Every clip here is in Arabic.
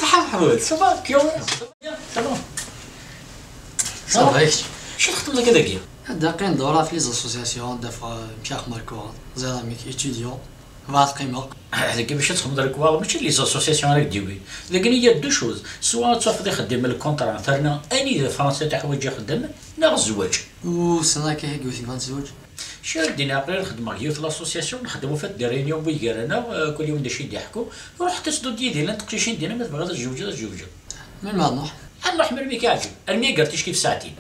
صحة محمود صافا كيوم صافا صافا شنو تخدم لك هذاك؟ داقين دورة في ليزاسوسياسيون دافع مشاخ ماركوان زيراميك إتيديون بعض قيمة هذاك باش تخدم داك الكوار ماشي لي زاسوسياسيون راك ديوي لكن هي دو شوز سوا تاخذ يخدم الكونترا تاعنا اني فرنسا تاع حوايج يخدم لا الزواج وسنة كي قلت لك زوج شي دينا قبل نخدم يوث لاسوسياسيون نخدموا في الدرينيون بويكارانا كل يوم داشي يضحكوا نروح حتى سدو ديالنا تقشيشين ديالنا ما تبغى تجوج من بعد نروح نروح من الميك عاجل الميك قالت كيف ساعتين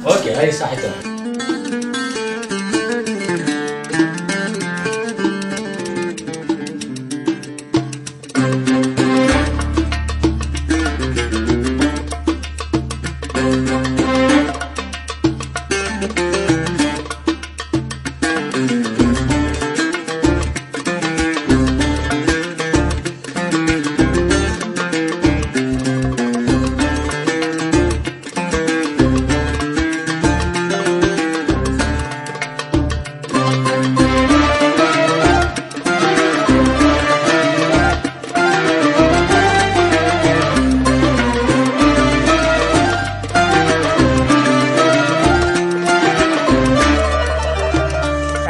اوكي هاي صحيتها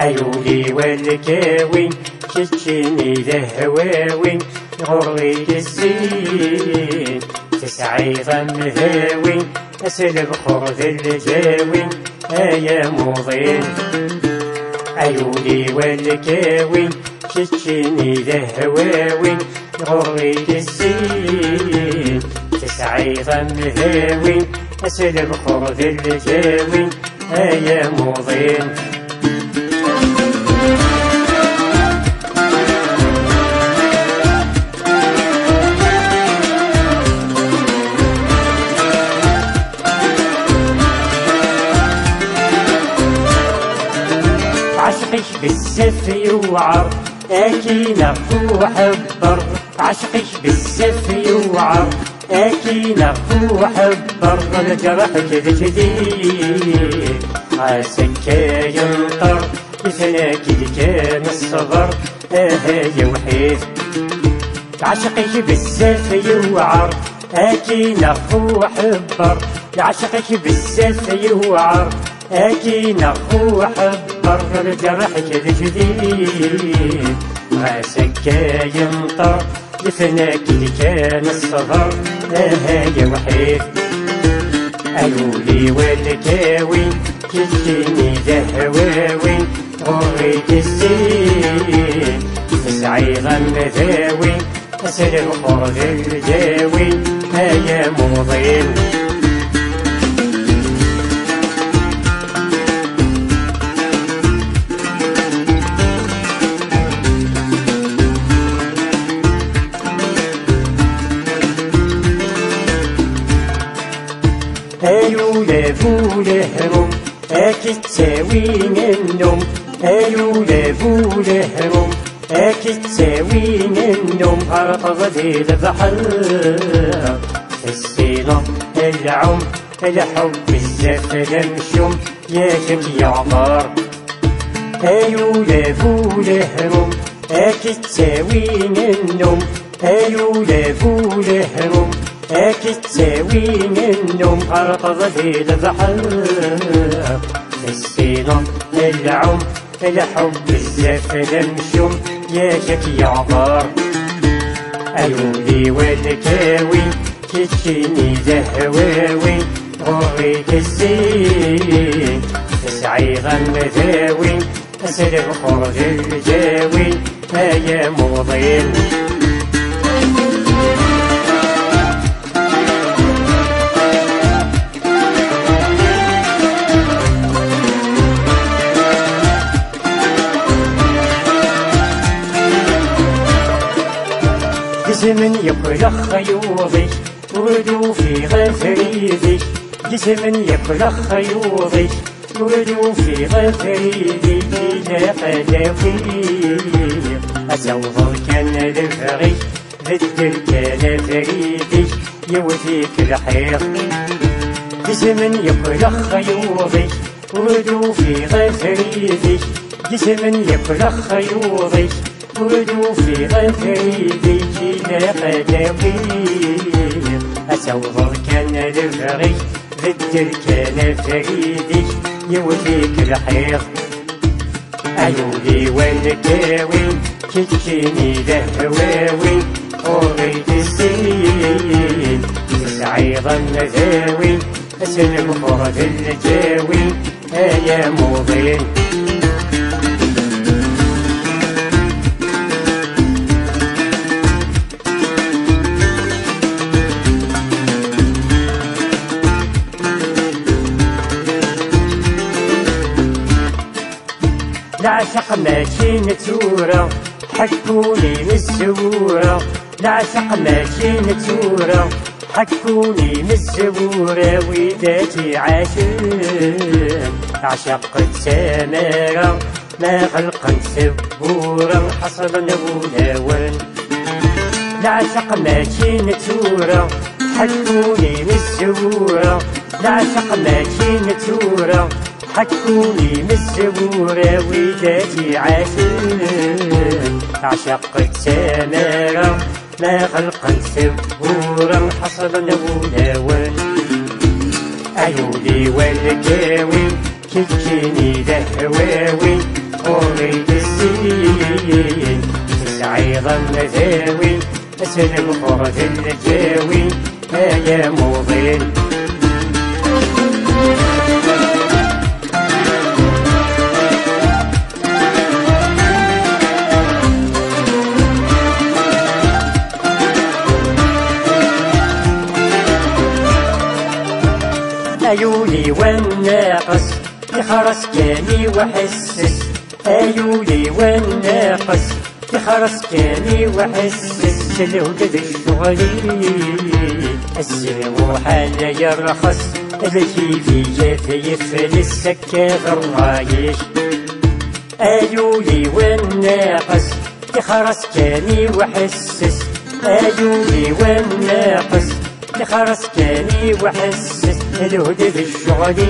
عيوني والكاوي شتشيني لهواوي غري الزين تسعي ضم هاوي اسلب خرذ الجاوي ايا مضين عيوني والكاوي شتشيني لهواوي غري الزين تسعي ضم هاوي اسلب خرذ الجاوي ايا مضين عشقك بالزف يوعر اكي نغفو حبر عشقك بالزف يوعر اكي نغفو حبر لجرحك ذكذيب عاسك ينطر مثلك كان الصبر يا وحيد عشقك بالزف يوعر اكي نغفو حبر عشقك بالزف يوعر اكي نغفو حبر لجرحك ذكذيب عاسك ينطر مثلك كان الصبر يا وحيد عيوني والكاوي كلشيني لهواوي غريت الزين تسعي غم ذاوي اسلم خرج الجاوي هيا مضين ايو لافو لهرم اكي تساوين النوم ايو لافو لهرم اكي تساوين النوم ارقض ذي البحر السينة العم الحب بزاف لمشم ياكم يعبر ايو لافو لهرم اكي تساوين النوم ايو لافو لهرم اكي تساوين النوم ارقض ذي البحر السينة العم الحب بزاف لمشم ياكك يعبر عيوني والكاوي كتشيني لهواوي غريت الزين تسعي غم ذاوي اسلب خرج الجاوي هيا مضين جسم يقلق خيوضي ولدو في غفريدي جسم يقلق خيوضي ولدو في غفريدي لا قدافي أزوض كان الفغي ذكر كان فريدي يوثيك الحيط جسم يقلق خيوضي ولدو في غفريدي جسم يقلق خيوضي وردو في غفريدي كينا قداوي أسوضر كان الفغي ذدر كان فريدي يوديك الحيط أيولي والكاوي كتكيني لهواوي أوريد السنين تسعي ظن ذاوي أسلم فرد الجاوي يا مضين العشق ماشي نتورة حكوني من الزورة العشق ماشي نتورة حكوني من الزورة ويداتي عاشق عشقت سمارة ما خلقت سبورة حصل نبوناون العشق ماشي نتورة حكوني من الزورة العشق ماشي نتورة حكوني من الزبورة ويداتي عشقت سمارة ما خلقت سبورة حصل نبوناون عيوني والكاوي كتكيني لهواوي أوريد السنين تسعي ظن ذاوي أسلم فرد الجاوي يا مضين أيولي والناقص يخرس كاني وحسس أيولي والناقص يخرس كاني وحسس الودد الشغلي السلم حال يرخص الكيفي يفلس سكاف الرايش أيولي والناقص يخرس كاني وحسس أيولي والناقص يخرس كاني وحسس الهدى الشغلي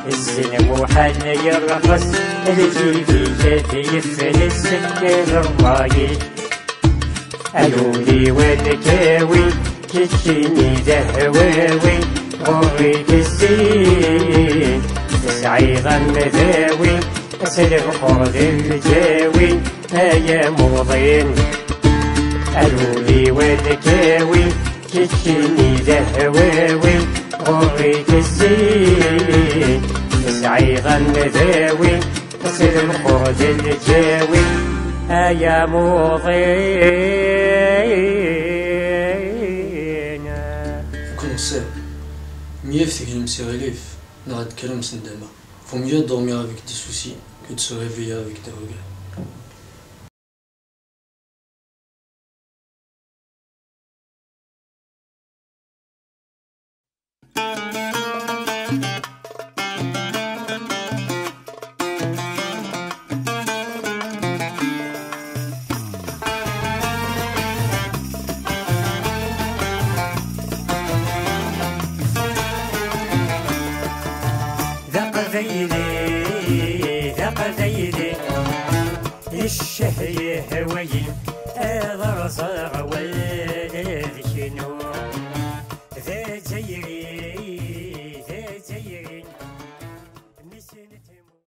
السلم حال يرخص الكيفي يفلس سكاف الرايش أيولي والكاوي كتكيني لهواوي غريت الزين تسعي ظن ذاوي أسلم فرد الجاوي يا مضين أيولي والكاوي كتكيني لهواوي غريت الزين تسعي ظن ذاوي أسلم فرد الجاوي يا مضين. Mieux c'est que je me suis relève, n'arrête qu'elle me s'en démarre. Faut mieux dormir avec des soucis que de se réveiller avec des regrets. ذاق ذيلي الشهي هوي أذر صاغ ولد شنو ذا جيري